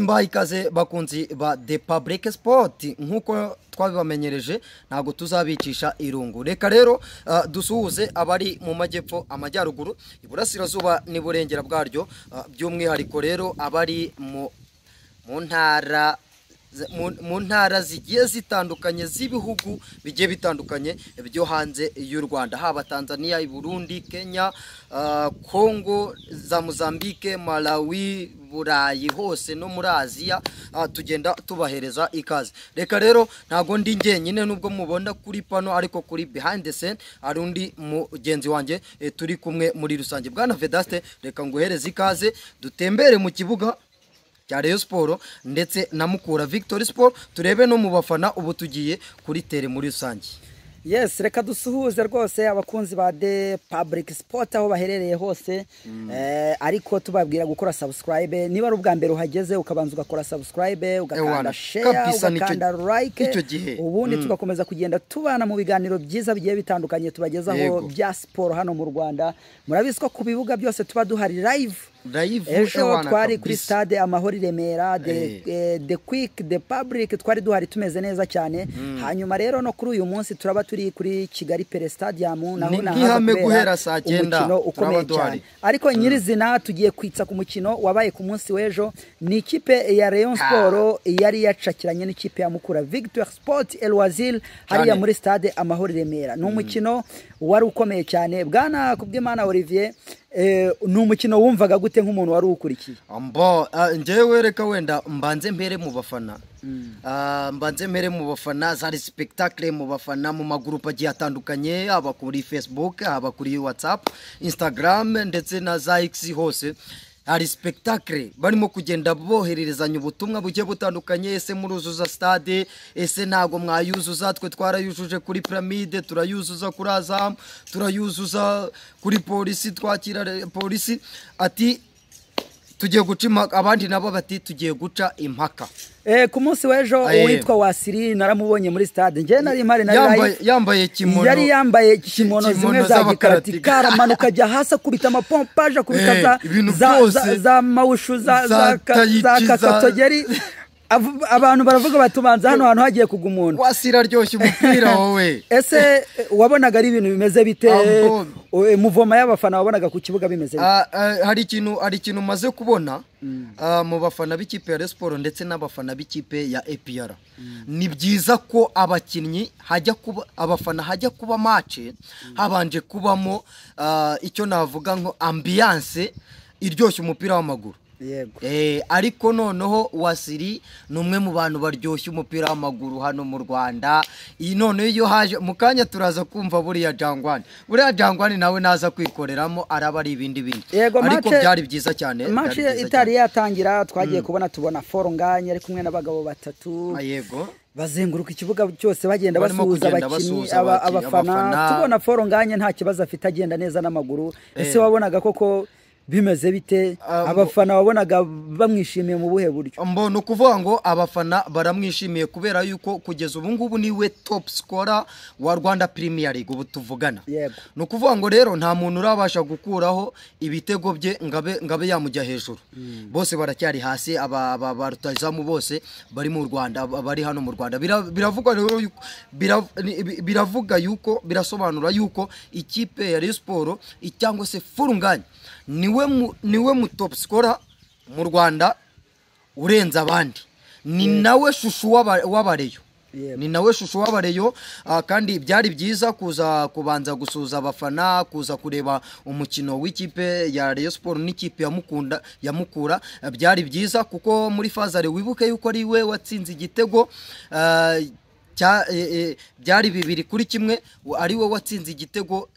mbaye ikaze bakunzi ba The Public Sport nkuko twabibamenyereje ntago tuzabicisha irungu. Reka rero dusuhuze abari mu majyepfo, amajyaruguru, iburasirazuba n'iburengera bwaryo, by'umwihariko rero abari mu ntara zigiye zitandukanye z'ibihugu bigiye bitandukanye byo hanze y'u Rwanda, haba Tanzania, Burundi, Kenya, Congo, za Mozambique, Malawi, Burayi hose no muri Aziya, tugenda tubahereza ikaze. Reka rero ntago ndi njyenyine nubwo mubona kuri pano, ariko kuri behind the scene ari undi mugenzi wanjye turi kumwe muri rusange. Bwana Vedaste, reka nguhereze ikaze dutembere mu kibuga cya Rayon Sport ndetse na Mukura Victory Sport, turebe no mu bafana ubu tugiye kuri tere muri rusange. Yes, reka dusuhuze rwose abakunzi ba The Public Sport aho baherereye hose, ariko tubabwira gukora subscribe. Niba ari ubwa mbere uhageze ukabanza ugakora subscribe, ugakanda share, ugakanda like, ubundi tugakomeza kugenda tubana mu biganiro byiza bigiye bitandukanye tubagezaho bya sport hano mu Rwanda. Murabizi ko ku bibuga byose tuba duhari live. Ejo twari kuri stade Amahoro Remera, The Quick, The Public, twari duhari tumeze neza cyane. Hanyuma rero no kuri uyu munsi turaba turi kuri Kigali Pele Stadium, naho nihame guhera saa 9 turaba duhari. Ariko nyirizina tugiye kwitsa ku mukino wabaye ku munsi w'ejo. Ni ikipe ya Rayon Sport yari yacakiranye n'ikipe ya Mukura Victory Sport El Wazil hariya muri stade Amahoro Remera. Ni umukino wari ukomeye cyane. Bwana Kubwimana Olivier, ni umukino wumvaga gute nk'umuntu wari ukurikiye? Njyewe reka wenda mbanze mpere mu bafana, mbanze mpere mu bafana, zari spectacle mu bafana mu magroupe agiye atandukanye, aba kuri Facebook, aba kuri WhatsApp, Instagram ndetse na za X hose. Hari spectacle barimo kugenda bohererezanya ubutumwa bugiye butandukanye. Ese muruzuza stade, ese ntago mwayuzuza, twe twarayujuje kuri Pyramide, turayuzuza kuri Azam, turayuzuza kuri polisi, twakira polisi ati tugiye guca impaka, abandi nabo bati tugiye guca impaka. Ku munsi w'ejo uwitwa Wasiri naramubonye muri stade, nje nari impari nari yambaye kimono, yari yambaye kimono zimwe za gikarati, karamanuka ajya hasi kubita amapompaje, kubita za mawushu za kakatogeri. Abantu baravuga batubanza hano hantu hagiye kuga umuntu. Wasira aryoshye umupira wowe. Ese wabonaga ari ibintu bimeze bite? Muvoma y'abafana wabonaga ku kibuga bimeze bite? Hari ikintu maze kubona mu bafana b'ikipe ya Rayon Sport ndetse n'abafana b'ikipe ya APR. Ni byiza ko abakinnyi hajya kuba abafana hajya kuba match habanje kubamo icyo navuga nko ambiance iryoshye umupira w'amaguru. Ariko noneho Wasiri numwe mu bantu baryoshye umupira w'amaguru hano mu Rwanda. None iyo haje mukanya turaza kumva buriya Jangwani nawe naza kwikoreramo araba ari ibindi bintu, ariko byari byiza cyane. Match itari yatangira twagiye tubona Forunganye ari kumwe n'abagabo batatu, bazenguruka ikibuga cyose bagenda basuhuza abakinnyi, abafana. Tubona Forunganye nta kibazo afite, agenda neza n'amaguru. Ese wabonaga koko bimeze bite? Abafana wabonaga bamwishimiye mu buhe buryo? Mbona ukuvuga ngo abafana baramwishimiye kubera yuko kugeza ubu ngubu niwe top scorer wa Rwanda Premier League ubu tuvugana. No kuvuga ngo rero nta muntu urabasha gukuraho ibitego bye ngabe yamujya hejuru. Bose baracyari hasi, aba rutazamu bose bari mu Rwanda, bari hano mu Rwanda. Biravuga rero biravuga yuko birasobanura yuko ikipe ya Rayon Sport cyangwa se Forunganye niwe mu top scorer mu Rwanda urenza abandi. Ni nawe shushu w'abareyo, ni nawe shushu w'abareyo. Kandi byari byiza kuza kubanza gusuza abafana, kuza kureba umukino w'ikipe ya Rayon Sport n'ikipe ya Mukura. Byari byiza kuko muri fazare wibuke yuko ari we watsinze igitego, byari 2-1, ari we watsinze igitego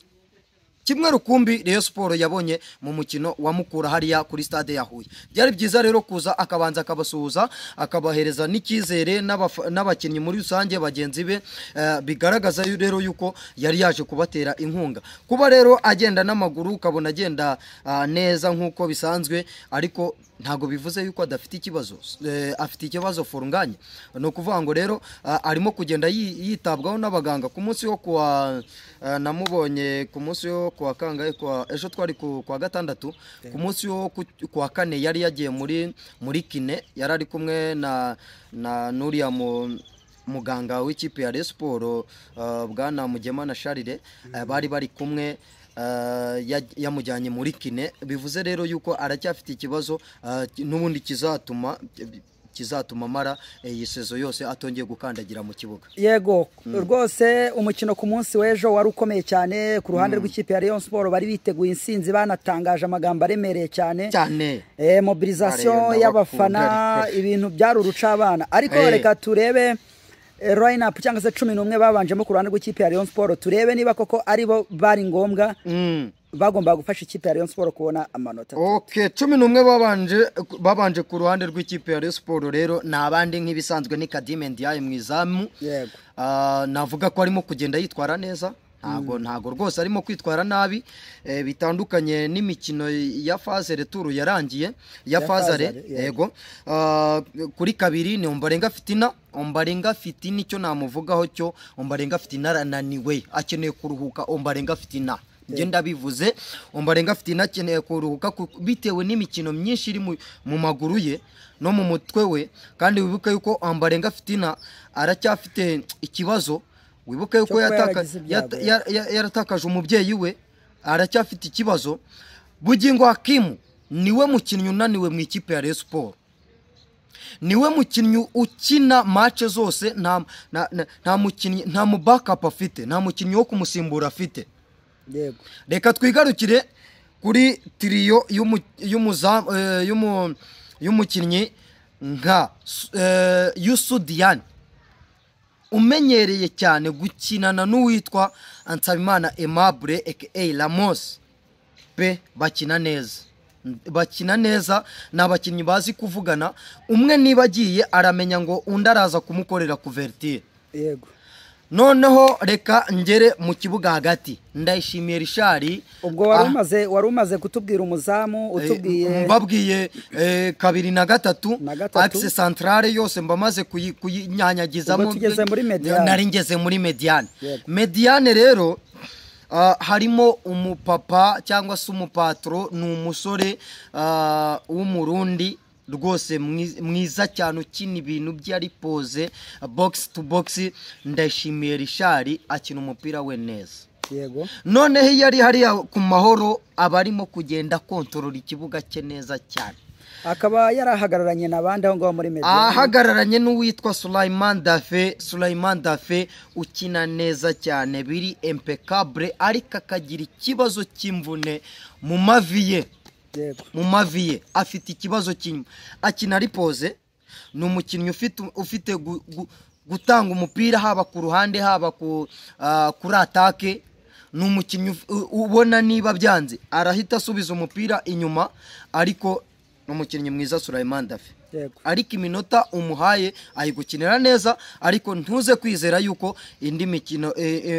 kimwe rukumbi Rayon Sport yabonye mu mukino wa Mukura hariya kuri stade ya Huye. Byari byiza rero kuza akabanza akabasuhuza, akabahereza n'ikizere n'abakinnyi muri rusange bagenzi be, bigaragaza rero yuko yari yaje kubatera inkunga. Kuba rero agenda n'amaguru ukabona agenda neza nkuko bisanzwe, ariko ntago bivuze yuko adafite ikibazo, afite ikibazo furunganye. No kuvuga ngo rero arimo kugenda yitabwaho n'abaganga. Ku munsi wo kwa namubonye ku munsi wo kwa kangahe, kwa ejo twari kwa gatandatu, ku munsi wo kwa kane yari yagiye muri kine, yari ari kumwe na Nuriya muganga w'ikipe ya Rayon Sports bwana Mugema na Charles, bari kumwe yamujyanye muri kine. Bivuze rero yuko aracyafite ikibazo n'ubundi kizatuma mara iyi sezo yose atongeye gukandagira mu kibuga. Yego rwose umukino ku munsi w'ejo wari ukomeye cyane ku ruhande rw'ikipe ya Rayon Sports. Bari biteguye insinzi, banatangaje amagambo aremereye cyane mobilisation y'abafana, ibintu byari urucabana. Ariko reka turebe line up cyangwa se 11 babanjemo ku ruhande rw'ikipe ya Rayon Sports, turebe niba koko aribo bari ngombwa bagomba gufasha ikipe ya Rayon Sports kubona amanota. Okay, 11 babanje ku ruhande rw'ikipe ya Rayon Sports rero nabandi nk'ibisanzwe ni Kadime Ndiaye mwizamu. Yego. Navuga ko arimo kugenda yitwara neza, ntago rwose arimo kwitwara nabi, bitandukanye n'imikino ya phase retour yarangiye ya phase yego. Kuri kabiri ni Ombarenga Fitina icyo namuvugaho cyo, Ombarenga Fitina arananiwe, akeneye kuruhuka. Ombarenga Fitina ngenda bivuze, Ombarenga Fitina akeneye kuruhuka bitewe n'imikino myinshi iri mu maguru ye no mu mutwe we. Kandi wibuke yuko Ombarenga Fitina aracyafite ikibazo, wibuke yuko yaratakaje umubyeyi we, aracyafite ikibazo. Bugingo Hakimu niwe mukinnyi unaniwe mu ikipe ya Rayon Sports, niwe mukinnyi ukina match zose, nta mukinnyi, nta mu backup afite, nta mukinnyi wo kumusimbura afite. Yego. Reka twigarukire kuri trio y'umukinnyi nka Youssou Diane, umenyereye cyane gukinana n'uwitwa Ansabimana Aimable aka Ramos. Bakina neza, n'abakinnyi bazi kuvugana. Umwe niba agiye aramenya ngo undi araza kumukorera couverture. Yego. Noneho reka ngere mu kibuga hagati, Ndayishimiye Richard. Ubwo wari umaze kutubwira umuzamu, utubwiye mbabwiye 2 na 3 axe centrale yose mbamaze kuyinyanyagizamo. Nari ngeze muri mediane. Mediane rero harimo umupapa cyangwa se umupatro, ni umusore w'umurundi rwose mwiza cyane, ukina ibintu byari pose box to box. Ndayishimiye Richard akina umupira we neza. Yego. Noneho yari hariya ku Mahoro abarimo kugenda kontrola ikibuga cye neza cyane. Akaba yarahagararanye nabandi aho ngaho muri Mediane, ahagararanye n'uwitwa Sulaiman Dafe ukina neza cyane, biri impeccable, ariko akagira ikibazo cy'imvune mu mavi ye. Mu mavi ye afite ikibazo cy'imvune, akina ari pose. Ni umukinnyi ufite gutanga umupira haba ku ruhande haba kuri atake. Ni umukinnyi ubona niba byanze arahita asubiza umupira inyuma, ariko n'umukinnyi mwiza Sulaiman Dafe. Ariko iminota umuhaye ayigukinira neza, ariko ntuze kwizera yuko indi mikino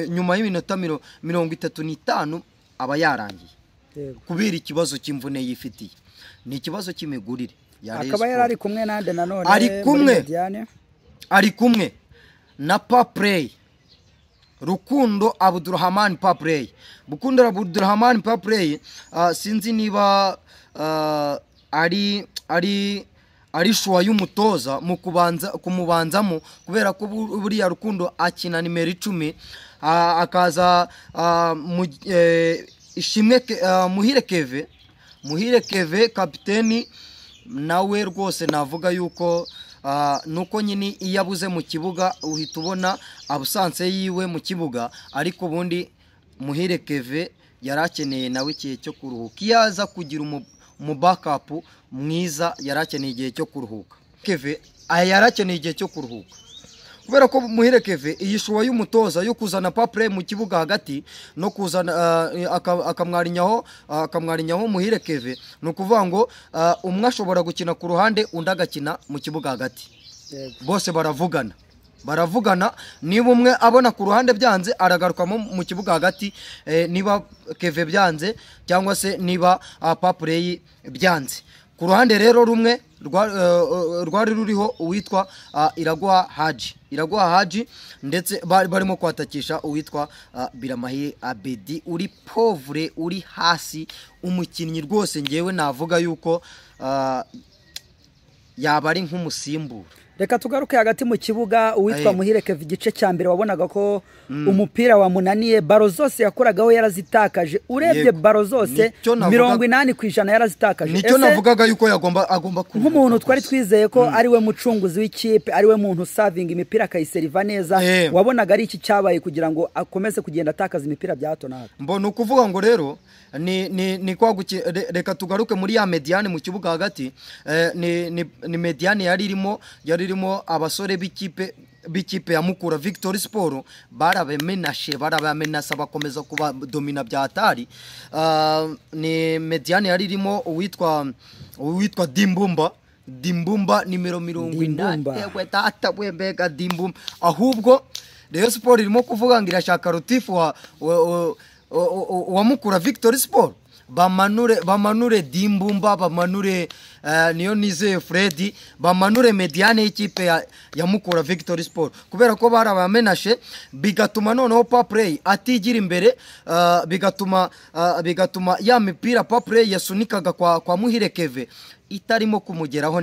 nyuma y'iminota 35 aba yarangiye kubera ikibazo cy'imvune yifitiye. Ni ikibazo cy'imigurire. Akaba yari kumwe nande nanone ari kumwe na Paplay Rukundo Abdurrahman Paplay. Rukundo Abdurrahman Paplay sinzi niba ari shuwa y'umutoza mu kumubanzamo, kubera ko buriya Rukundo akina nimero 10, akaza Ishimwe Muhire Keve kapiteni. Nawe rwose navuga yuko nuko nyine iyo abuze mu kibuga uhita ubona absence yiwe mu kibuga, ariko ubundi Muhire Keve yarakeneye nawe igihe cyo kuruhuka. Iyaza kugira mu backup mwiza, yarakeneye igihe cyo kuruhuka. Keve yarakeneye igihe cyo kuruhuka, kubera ko Muhire Keve iyi shuwa y'umutoza yo kuzana Paplay mu kibuga hagati no kuzana akamwarinyaho Muhire Keve. No kuvuga ngo umwe ashobora gukina ku ruhande undi agakina mu kibuga hagati. Bose baravugana, niba umwe abona ku ruhande byanze aragaruka mu kibuga hagati, niba Keve byanze cyangwa se niba Paplay byanze. ku ruhande rero rumwe rwari ruriho uwitwa Iraguha Haji ndetse barimo kwatakisha uwitwa Biramahire Abedi uri pauvre uri hasi umukinnyi rwose ngewe navuga yuko yaba ari nk'umusimbura. Reka tugaruke hagati mu kibuga uwitwa Muhire Kevin igice cya mbere wabonaga ko umupira wa munaniye baro zose yakoragaho yarazitakaje urebye baro zose 80% yarazitakaje. Nicyo navugaga yuko agomba nk'umuntu twari twizeye ko ari we mucunguzi w'ikipe ari we muntu saving imipira akayiseriva neza wabonaga ari iki cyabaye kugira ngo akomeze kugenda atakaza imipira bya hato na hato. Mbona ukuvuga ngo rero ni kwaguke reka tugaruke muri ya mediane mu kibuga hagati ni mediane yari irimo abasore b'ikipe ya Mukura Victory Sport barabamenasa bakomeza kuba domina bya hatari. Ni mediane yari irimo uwitwa Dimbumba nimero 70 data wembega Dimbumba ahubwo Rayon Sport irimo kuvuga ngo irashaka rutifu wa Mukura Victory Sport bamanure Dimbumba bamanure niyo nizeye Freddy bamanure mediane y'ikipe ya Mukura Victory Sport kubera ko barabamenashe bigatuma noneho Paplay atigira imbere bigatuma ya mipira Paplay yasunikaga kwa Muhire Keve itarimo kumugeraho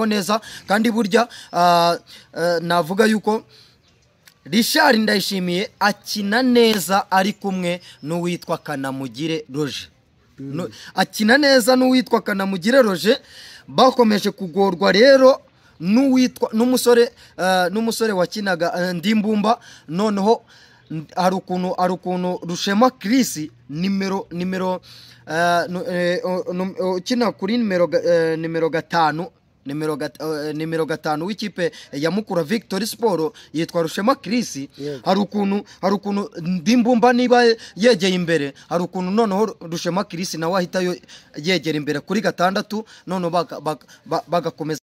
neza kandi burya navuga yuko Richard Ndayishimiye akina neza ari kumwe n'uwitwa Kanamugire Roger bakomeje kugorwa rero n'umusore wakinaga Ndimbumba noneho hari ukuntu Rushema Chris nimero ukina kuri nimero 5 nimero 5 w'ikipe ya Mukura Victory Sport yitwa Rushema Chris. Hari ukuntu Ndimbumba niba yegeye imbere hari ukuntu noneho Rushema Chris nawe ahita yegera imbere kuri 6 noneho bagakomeza